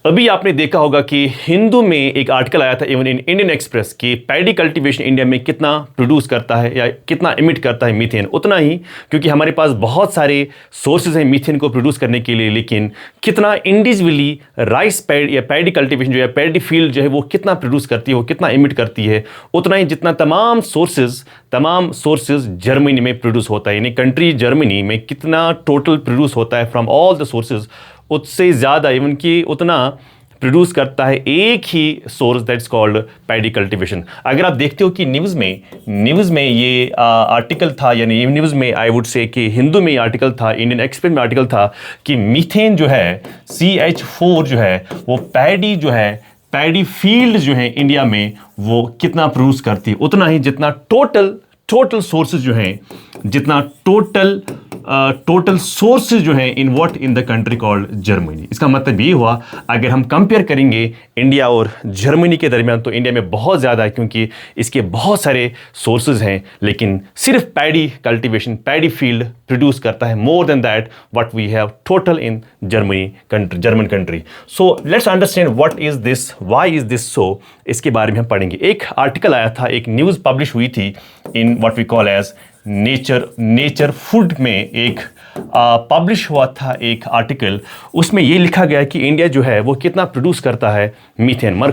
अभी आपने देखा होगा कि हिंदू में एक आर्टिकल आया था इवन इन इंडियन एक्सप्रेस कि पैडी कल्टीवेशन इंडिया में कितना प्रोड्यूस करता है या कितना इमिट करता है मीथेन, उतना ही, क्योंकि हमारे पास बहुत सारे सोर्सेज हैं मीथेन को प्रोड्यूस करने के लिए, लेकिन कितना इंडिविजुअली राइस पैड या पैडी कल्टीवेशन जो है, पैडी फील्ड जो है, वो कितना प्रोड्यूस करती है, वो कितना इमिट करती है, उतना ही जितना तमाम सोर्सेज जर्मनी में प्रोड्यूस होता है। यानी कंट्री जर्मनी में कितना टोटल प्रोड्यूस होता है फ्रॉम ऑल द सोर्सेज, उससे ज़्यादा इवन कि उतना प्रोड्यूस करता है एक ही source that's called paddy cultivation. अगर आप देखते हो कि न्यूज़ में ये आर्टिकल था, यानी न्यूज़ में आई वुड से कि हिंदू में ये आर्टिकल था, इंडियन एक्सप्रेस में आर्टिकल था कि मीथेन जो है, CH4 जो है, वो पैडी फील्ड जो है इंडिया में वो कितना प्रोड्यूस करती है, उतना ही जितना टोटल सोर्सेज जो हैं, जितना टोटल सोर्सेज जो हैं in the country called Germany. इसका मतलब ये हुआ, अगर हम कंपेयर करेंगे इंडिया और जर्मनी के दरमियान, तो इंडिया में बहुत ज़्यादा है, क्योंकि इसके बहुत सारे सोर्सेज हैं, लेकिन सिर्फ paddy cultivation, paddy field produce करता है more than that what we have total in German country. So let's understand what is this, why is this so, इसके बारे में हम पढ़ेंगे। एक आर्टिकल आया था, एक न्यूज़ पब्लिश हुई थी in what we call as nature food में एक पब्लिश हुआ था एक आर्टिकल। उसमें ये लिखा गया कि इंडिया जो है वो कितना प्रोड्यूस करता है मीथेन, मगर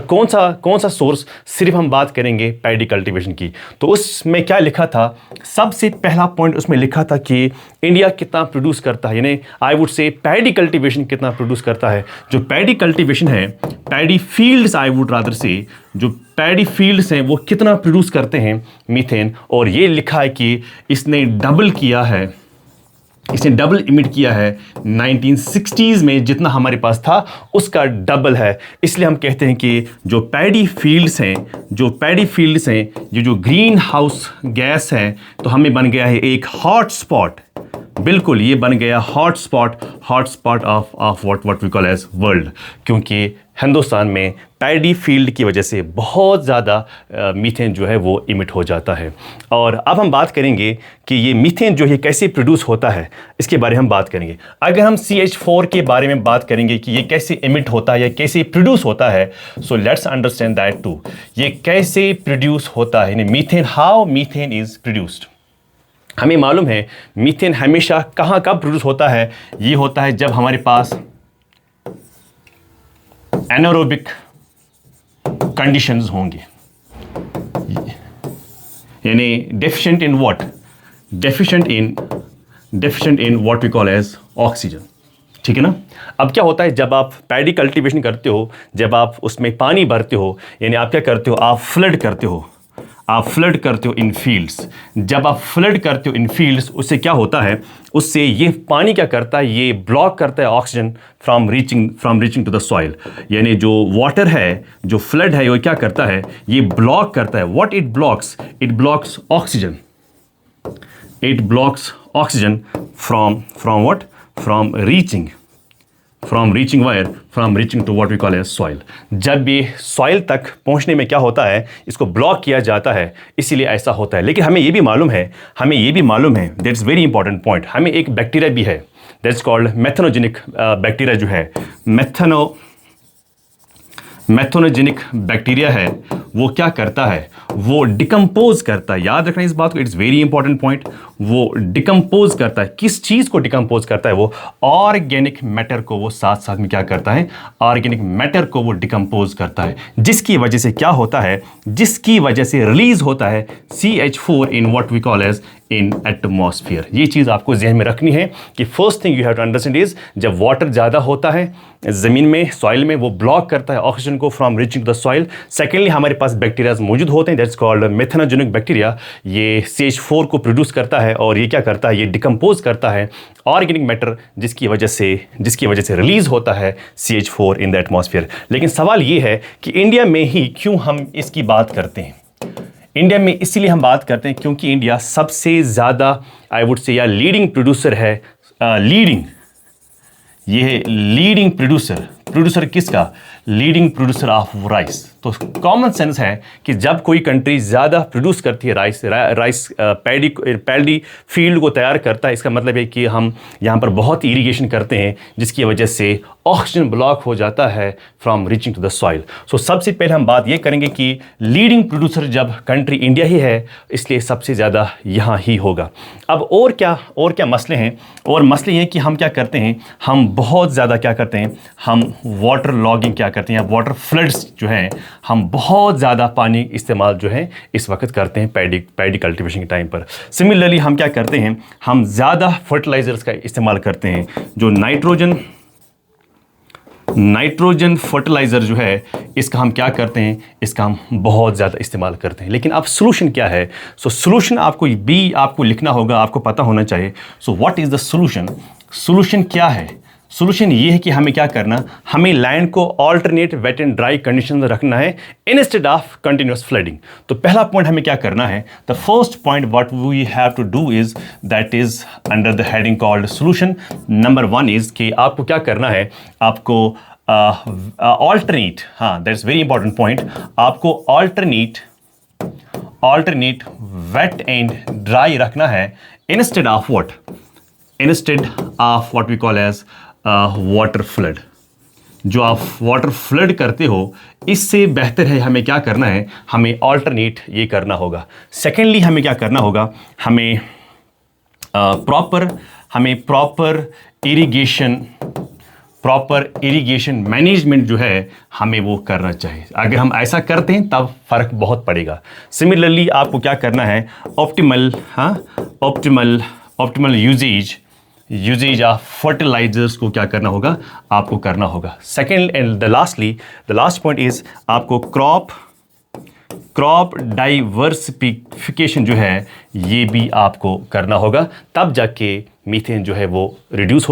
कौन सा सोर्स, सिर्फ हम बात करेंगे पैडी कल्टीवेशन की। तो उसमें क्या लिखा था, सबसे पहला पॉइंट उसमें लिखा था कि इंडिया कितना प्रोड्यूस करता है, यानी I would say paddy cultivation कितना प्रोड्यूस करता है। जो पैडी कल्टीवेशन है, paddy fields I would rather से, जो पैडी फील्ड्स हैं वो कितना प्रोड्यूस करते हैं मीथेन, और ये लिखा है कि इसने डबल इमिट किया है 1960s में, जितना हमारे पास था उसका डबल है। इसलिए हम कहते हैं कि जो पैडी फील्ड्स हैं, जो ग्रीन हाउस गैस है, तो हमें बन गया है एक हॉट स्पॉट, बिल्कुल ये बन गया hot spot of what we call as world, क्योंकि हिंदुस्तान में पैडी फील्ड की वजह से बहुत ज़्यादा मीथेन जो है वो इमिट हो जाता है। और अब हम बात करेंगे कि ये मीथेन जो है कैसे प्रोड्यूस होता है, इसके बारे में हम बात करेंगे। अगर हम CH4 के बारे में बात करेंगे कि ये कैसे इमिट होता है या कैसे प्रोड्यूस होता है, so let's understand that too, ये कैसे प्रोड्यूस होता है, यानी methane, how methane is produced. हमें मालूम है मीथेन हमेशा कब प्रोड्यूस होता है, ये होता है जब हमारे पास एनारोबिक कंडीशंस होंगे, यानी deficient in what we call as oxygen, ठीक है ना। अब क्या होता है, जब आप पैडी कल्टीवेशन करते हो, जब आप उसमें पानी भरते हो, यानी आप क्या करते हो, आप फ्लड करते हो इन फील्ड्स। जब आप फ्लड करते हो इन फील्ड्स, उससे क्या होता है, उससे ये पानी क्या करता है, ये ब्लॉक करता है oxygen from reaching to the soil. यानी जो वाटर है, जो फ्लड है, वो क्या करता है, ये ब्लॉक करता है। What it blocks oxygen, it blocks oxygen from reaching to what we call as soil. जब ये सॉइल तक पहुंचने में क्या होता है, इसको ब्लॉक किया जाता है, इसीलिए ऐसा होता है। लेकिन हमें ये भी मालूम है, दैट्स वेरी इंपॉर्टेंट पॉइंट, हमें एक बैक्टीरिया भी है दैट्स कॉल्ड मेथनोजेनिक बैक्टीरिया, जो है मेथनोजेनिक बैक्टीरिया है, वो क्या करता है, वो डिकम्पोज करता है। याद रखना इस बात को, इट्स वेरी इंपॉर्टेंट पॉइंट। वो डिकम्पोज करता है, किस चीज़ को डिकम्पोज करता है, वो ऑर्गेनिक मैटर को, वो साथ में क्या करता है, ऑर्गेनिक मैटर को वो डिकम्पोज करता है, जिसकी वजह से क्या होता है, जिसकी वजह से रिलीज होता है CH4 in what we call as in atmosphere. ये चीज़ आपको जहन में रखनी है कि first thing you have to understand is, जब वाटर ज़्यादा होता है ज़मीन में, सॉइल में, वो ब्लॉक करता है ऑक्सीजन को from reaching the soil. Secondly हमारे पास बैक्टीरियाज मौजूद होते हैं दैट्स कॉल्ड मेथनोजेनिक बैक्टीरिया, ये CH4 को प्रोड्यूस करता है, और ये क्या करता है, ये डिकम्पोज करता है ऑर्गेनिक मैटर, जिसकी वजह से रिलीज होता है CH4 इन द एटमॉस्फेयर। लेकिन सवाल ये है कि इंडिया में ही क्यों हम इसकी बात करते हैं। इंडिया में इसलिए हम बात करते हैं क्योंकि इंडिया सबसे ज़्यादा आई वुड से या लीडिंग प्रोड्यूसर है, लीडिंग प्रोड्यूसर किसका, लीडिंग प्रोड्यूसर ऑफ राइस। तो कॉमन सेंस है कि जब कोई कंट्री ज़्यादा प्रोड्यूस करती है राइस पैडी फील्ड को तैयार करता है, इसका मतलब है कि हम यहाँ पर बहुत इरिगेशन करते हैं, जिसकी वजह से ऑक्सीजन ब्लॉक हो जाता है from reaching to the soil. So सबसे पहले हम बात ये करेंगे कि लीडिंग प्रोड्यूसर जब कंट्री इंडिया ही है, इसलिए सबसे ज़्यादा यहाँ ही होगा। अब और क्या मसले हैं? और मसले ये कि हम क्या करते हैं, हम बहुत ज़्यादा क्या करते हैं, हम वाटर लॉगिंग क्या करते हैं, या वाटर फ्लड्स जो हैं, हम बहुत ज़्यादा पानी इस्तेमाल जो है इस वक्त करते हैं पैडी कल्टिवेशन के टाइम पर। सिमिलरली हम क्या करते हैं, हम ज़्यादा फर्टिलाइज़र्स का इस्तेमाल करते हैं। जो नाइट्रोजन फर्टिलाइज़र जो है, इसका हम क्या करते हैं, इसका हम बहुत ज़्यादा इस्तेमाल करते हैं। लेकिन अब सोल्यूशन क्या है? सो सोल्यूशन आपको लिखना होगा, आपको पता होना चाहिए। So what is the solution? Solution क्या है? सोल्यूशन ये है कि हमें क्या करना, हमें लैंड को alternate wet and dry condition में रखना है इंस्टेड ऑफ कंटिन्यूस फ्लडिंग। तो पहला पॉइंट हमें क्या करना है, the first point what we have to do is that is under the heading called solution. Number 1 is कि आपको क्या करना है, आपको alternate, that is very important point, आपको ऑल्टरनेट वेट एंड ड्राई रखना है instead of what, instead of what we call as water flood. जो आप वाटर फ्लड करते हो, इससे बेहतर है हमें क्या करना है, हमें ऑल्टरनेट ये करना होगा। सेकेंडली हमें क्या करना होगा, हमें प्रॉपर इरिगेशन मैनेजमेंट जो है हमें वो करना चाहिए। अगर हम ऐसा करते हैं तब फ़र्क बहुत पड़ेगा। सिमिलरली आपको क्या करना है, ऑप्टिमल यूजेज ऑफ फर्टिलाइजर्स को क्या करना होगा, आपको करना होगा। Second and the last point is आपको क्रॉप डाइवर्सिफिकेशन जो है ये भी आपको करना होगा, तब जाके मीथेन जो है वो रिड्यूस हो